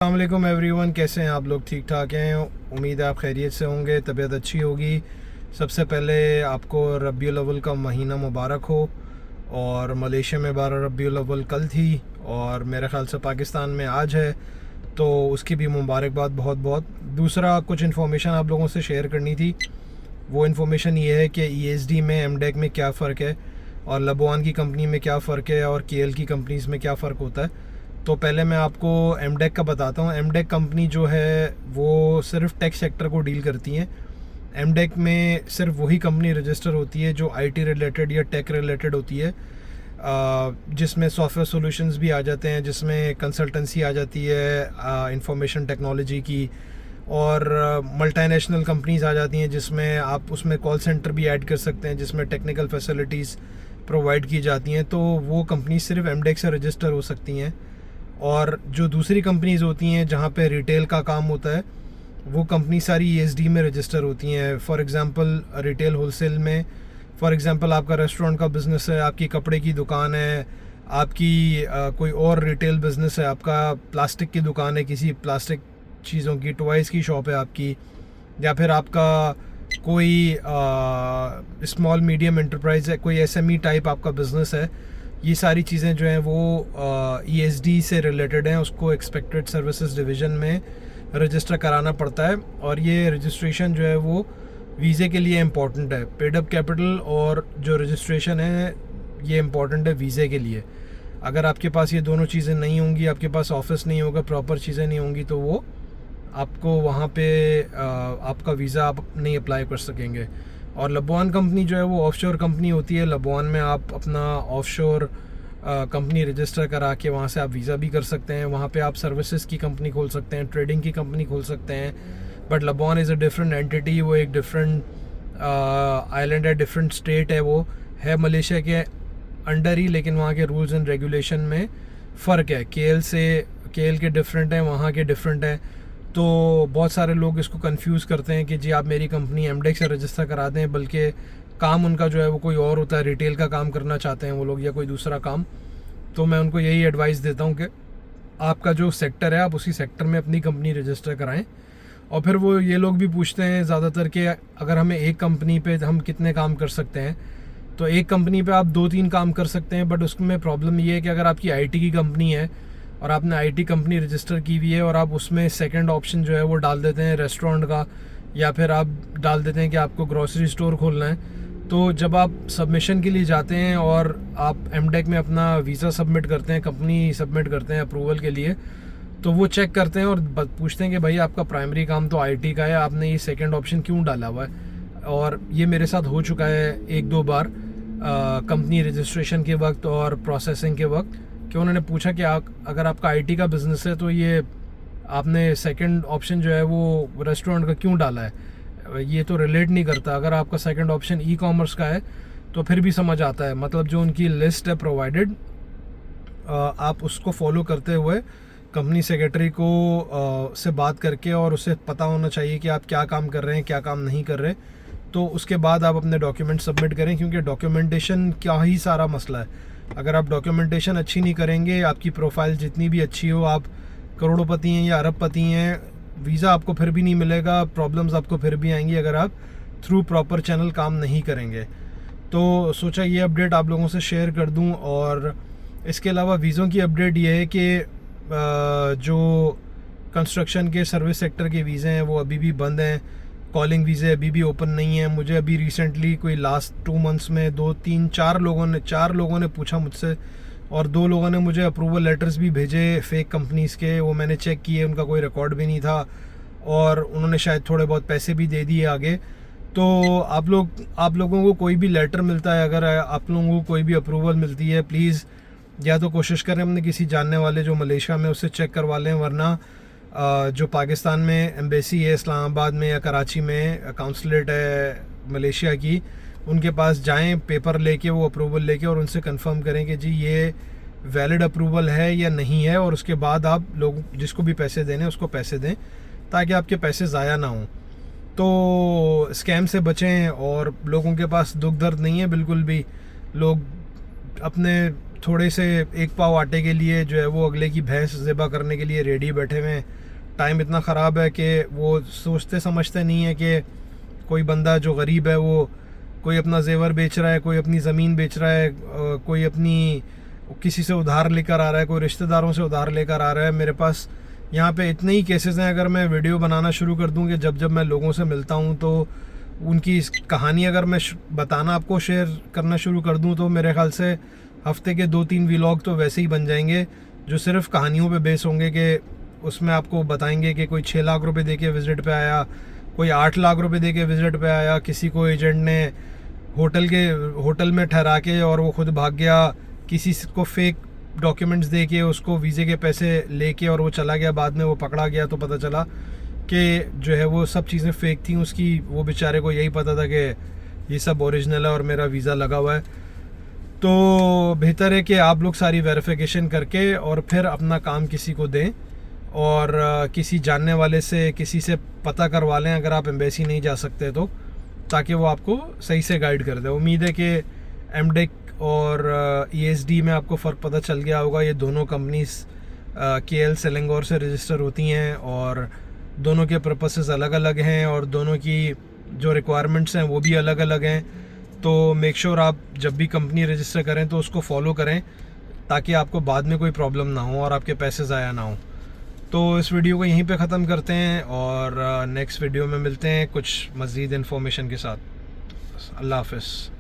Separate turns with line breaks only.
अस्सलाम वालेकुम एवरीवन, कैसे हैं आप लोग? ठीक ठाक हैं? उम्मीद है आप खैरियत से होंगे, तबीयत अच्छी होगी। सबसे पहले आपको रबीउल अव्वल का महीना मुबारक हो। और मलेशिया में 12 रबीउल अव्वल कल थी और मेरे ख़्याल से पाकिस्तान में आज है, तो उसकी भी मुबारकबाद बहुत बहुत। दूसरा, कुछ इन्फॉर्मेशन आप लोगों से शेयर करनी थी। वो इन्फॉर्मेशन ये है कि ESD में एमडेक में क्या फ़र्क है और लबवान की कंपनी में क्या फ़र्क है और KL की कंपनीज़ में क्या फ़र्क होता है। तो पहले मैं आपको एमडेक का बताता हूँ। एमडेक कंपनी जो है वो सिर्फ टेक सेक्टर को डील करती हैं। एमडेक में सिर्फ वही कंपनी रजिस्टर होती है जो IT रिलेटेड या टेक रिलेटेड होती है, जिसमें सॉफ्टवेयर सॉल्यूशंस भी आ जाते हैं, जिसमें कंसल्टेंसी आ जाती है इंफॉर्मेशन टेक्नोलॉजी की, और मल्टीनेशनल कंपनीज आ जाती हैं जिसमें आप उसमें कॉल सेंटर भी ऐड कर सकते हैं, जिसमें टेक्निकल फैसिलिटीज़ प्रोवाइड की जाती हैं। तो वो कंपनी सिर्फ एमडेक से रजिस्टर हो सकती हैं। और जो दूसरी कंपनीज़ होती हैं जहाँ पे रिटेल का काम होता है, वो कंपनी सारी ESD में रजिस्टर होती हैं। फॉर एग्ज़ाम्पल रिटेल होलसेल में, फॉर एग्ज़ाम्पल आपका रेस्टोरेंट का बिज़नेस है, आपकी कपड़े की दुकान है, आपकी कोई और रिटेल बिज़नेस है, आपका प्लास्टिक की दुकान है, किसी प्लास्टिक चीज़ों की टॉयज़ की शॉप है आपकी, या फिर आपका कोई स्मॉल मीडियम एंटरप्राइज है, कोई SME टाइप आपका बिज़नेस है, ये सारी चीज़ें जो हैं वो ESD से रिलेटेड हैं। उसको एक्सपेक्टेड सर्विसेज डिवीज़न में रजिस्टर कराना पड़ता है और ये रजिस्ट्रेशन जो है वो वीज़े के लिए इम्पॉर्टेंट है। पेड अप कैपिटल और जो रजिस्ट्रेशन है ये इम्पॉर्टेंट है वीज़े के लिए। अगर आपके पास ये दोनों चीज़ें नहीं होंगी, आपके पास ऑफिस नहीं होगा, प्रॉपर चीज़ें नहीं होंगी, तो वो आपको वहाँ पे आपका वीज़ा आप नहीं अप्लाई कर सकेंगे। और लबवान कंपनी जो है वो ऑफशोर कंपनी होती है। लबवान में आप अपना ऑफशोर कंपनी रजिस्टर करा के वहाँ से आप वीज़ा भी कर सकते हैं। वहाँ पे आप सर्विसेज की कंपनी खोल सकते हैं, ट्रेडिंग की कंपनी खोल सकते हैं। But Labuan is a different entity, वो एक डिफरेंट आइलैंड है, डिफरेंट स्टेट है, वो है मलेशिया के अंडर ही, लेकिन वहाँ के रूल्स एंड रेगुलेशन में फ़र्क है। KL के डिफरेंट हैं, वहाँ के डिफरेंट हैं। तो बहुत सारे लोग इसको कंफ्यूज करते हैं कि जी आप मेरी कंपनी एमडेक से रजिस्टर करा दें, बल्कि काम उनका जो है वो कोई और होता है, रिटेल का काम करना चाहते हैं वो लोग या कोई दूसरा काम। तो मैं उनको यही एडवाइस देता हूँ कि आपका जो सेक्टर है आप उसी सेक्टर में अपनी कंपनी रजिस्टर कराएं। और फिर वो ये लोग भी पूछते हैं ज़्यादातर कि अगर हमें एक कंपनी पे हम कितने काम कर सकते हैं। तो एक कंपनी पे आप 2-3 काम कर सकते हैं, बट उसमें प्रॉब्लम ये है कि अगर आपकी IT की कंपनी है और आपने IT कंपनी रजिस्टर की हुई है और आप उसमें सेकंड ऑप्शन जो है वो डाल देते हैं रेस्टोरेंट का, या फिर आप डाल देते हैं कि आपको ग्रॉसरी स्टोर खोलना है, तो जब आप सबमिशन के लिए जाते हैं और आप एमडेक में अपना वीज़ा सबमिट करते हैं, कंपनी सबमिट करते हैं अप्रूवल के लिए, तो वो चेक करते हैं और पूछते हैं कि भाई आपका प्राइमरी काम तो IT का है, आपने ये सेकेंड ऑप्शन क्यों डाला हुआ है। और ये मेरे साथ हो चुका है 1-2 बार कंपनी रजिस्ट्रेशन के वक्त और प्रोसेसिंग के वक्त, कि उन्होंने पूछा कि अगर आपका IT का बिज़नेस है तो ये आपने सेकंड ऑप्शन जो है वो रेस्टोरेंट का क्यों डाला है, ये तो रिलेट नहीं करता। अगर आपका सेकंड ऑप्शन E-कॉमर्स का है तो फिर भी समझ आता है। मतलब जो उनकी लिस्ट है प्रोवाइडेड, आप उसको फॉलो करते हुए कंपनी सेक्रेटरी को से बात करके, और उसे पता होना चाहिए कि आप क्या काम कर रहे हैं, क्या काम नहीं कर रहे, तो उसके बाद आप अपने डॉक्यूमेंट सबमिट करें। क्योंकि डॉक्यूमेंटेशन क्या ही सारा मसला है। अगर आप डॉक्यूमेंटेशन अच्छी नहीं करेंगे, आपकी प्रोफाइल जितनी भी अच्छी हो, आप करोड़पति हैं या अरबपति हैं, वीज़ा आपको फिर भी नहीं मिलेगा, प्रॉब्लम्स आपको फिर भी आएंगी अगर आप थ्रू प्रॉपर चैनल काम नहीं करेंगे। तो सोचा ये अपडेट आप लोगों से शेयर कर दूं। और इसके अलावा वीज़ों की अपडेट ये है कि जो कंस्ट्रक्शन के सर्विस सेक्टर के वीज़े हैं वो अभी भी बंद हैं। कॉलिंग वीज़े अभी भी ओपन नहीं है। मुझे अभी रिसेंटली कोई लास्ट 2 मंथ्स में 4 लोगों ने पूछा मुझसे, और 2 लोगों ने मुझे अप्रूवल लेटर्स भी भेजे फेक कंपनीज़ के। वो मैंने चेक किए, उनका कोई रिकॉर्ड भी नहीं था और उन्होंने शायद थोड़े बहुत पैसे भी दे दिए आगे। तो आप लोगों को कोई भी लेटर मिलता है, अगर आप लोगों को कोई भी अप्रूवल मिलती है, प्लीज़ या तो कोशिश करें अपने किसी जानने वाले जो मलेशिया में, उससे चेक करवा लें। वरना जो पाकिस्तान में एम्बेसी है इस्लामाबाद में या कराची में, काउंसलेट है मलेशिया की, उनके पास जाएं, पेपर लेके, वो अप्रूवल लेके, और उनसे कंफर्म करें कि जी ये वैलिड अप्रूवल है या नहीं है। और उसके बाद आप लोग जिसको भी पैसे देने उसको पैसे दें, ताकि आपके पैसे ज़ाया ना हों। तो स्कैम से बचें, और लोगों के पास दुख दर्द नहीं है बिल्कुल भी। लोग अपने थोड़े से एक पाव आटे के लिए जो है वो अगले की भैंस ज़िबा करने के लिए रेडी बैठे हुए हैं। टाइम इतना ख़राब है कि वो सोचते समझते नहीं है कि कोई बंदा जो गरीब है वो कोई अपना जेवर बेच रहा है, कोई अपनी ज़मीन बेच रहा है, कोई अपनी किसी से उधार लेकर आ रहा है, कोई रिश्तेदारों से उधार लेकर आ रहा है। मेरे पास यहाँ पे इतने ही केसेस हैं। अगर मैं वीडियो बनाना शुरू कर दूँ कि जब मैं लोगों से मिलता हूँ तो उनकी कहानी अगर मैं बताना आपको शेयर करना शुरू कर दूँ तो मेरे ख्याल से हफ्ते के 2-3 व्लॉग तो वैसे ही बन जाएंगे जो सिर्फ कहानियों पे बेस होंगे, कि उसमें आपको बताएंगे कि कोई 6 लाख रुपए दे के विज़िट पे आया, कोई 8 लाख रुपए दे के विज़िट पे आया, किसी को एजेंट ने होटल में ठहरा के और वो खुद भाग गया, किसी को फेक डॉक्यूमेंट्स दे के उसको वीज़े के पैसे लेके और वो चला गया, बाद में वो पकड़ा गया तो पता चला कि जो है वो सब चीज़ें फेक थी उसकी। वो बेचारे को यही पता था कि ये सब ओरिजिनल है और मेरा वीज़ा लगा हुआ है। तो बेहतर है कि आप लोग सारी वेरिफिकेशन करके और फिर अपना काम किसी को दें और किसी जानने वाले से किसी से पता करवा लें अगर आप एम्बेसी नहीं जा सकते तो, ताकि वो आपको सही से गाइड कर दे। उम्मीद है कि एमडेक और ESD में आपको फ़र्क पता चल गया होगा। ये दोनों कंपनीज KL सेलेंगोर से रजिस्टर होती हैं और दोनों के पर्पसेस अलग अलग हैं और दोनों की जो रिक्वायरमेंट्स हैं वो भी अलग अलग हैं। तो मेक श्योर आप जब भी कंपनी रजिस्टर करें तो उसको फॉलो करें ताकि आपको बाद में कोई प्रॉब्लम ना हो और आपके पैसे ज़ाया ना हो। तो इस वीडियो को यहीं पे ख़त्म करते हैं और नेक्स्ट वीडियो में मिलते हैं कुछ मज़ीद इन्फॉर्मेशन के साथ। अल्लाह हाफ़िज़।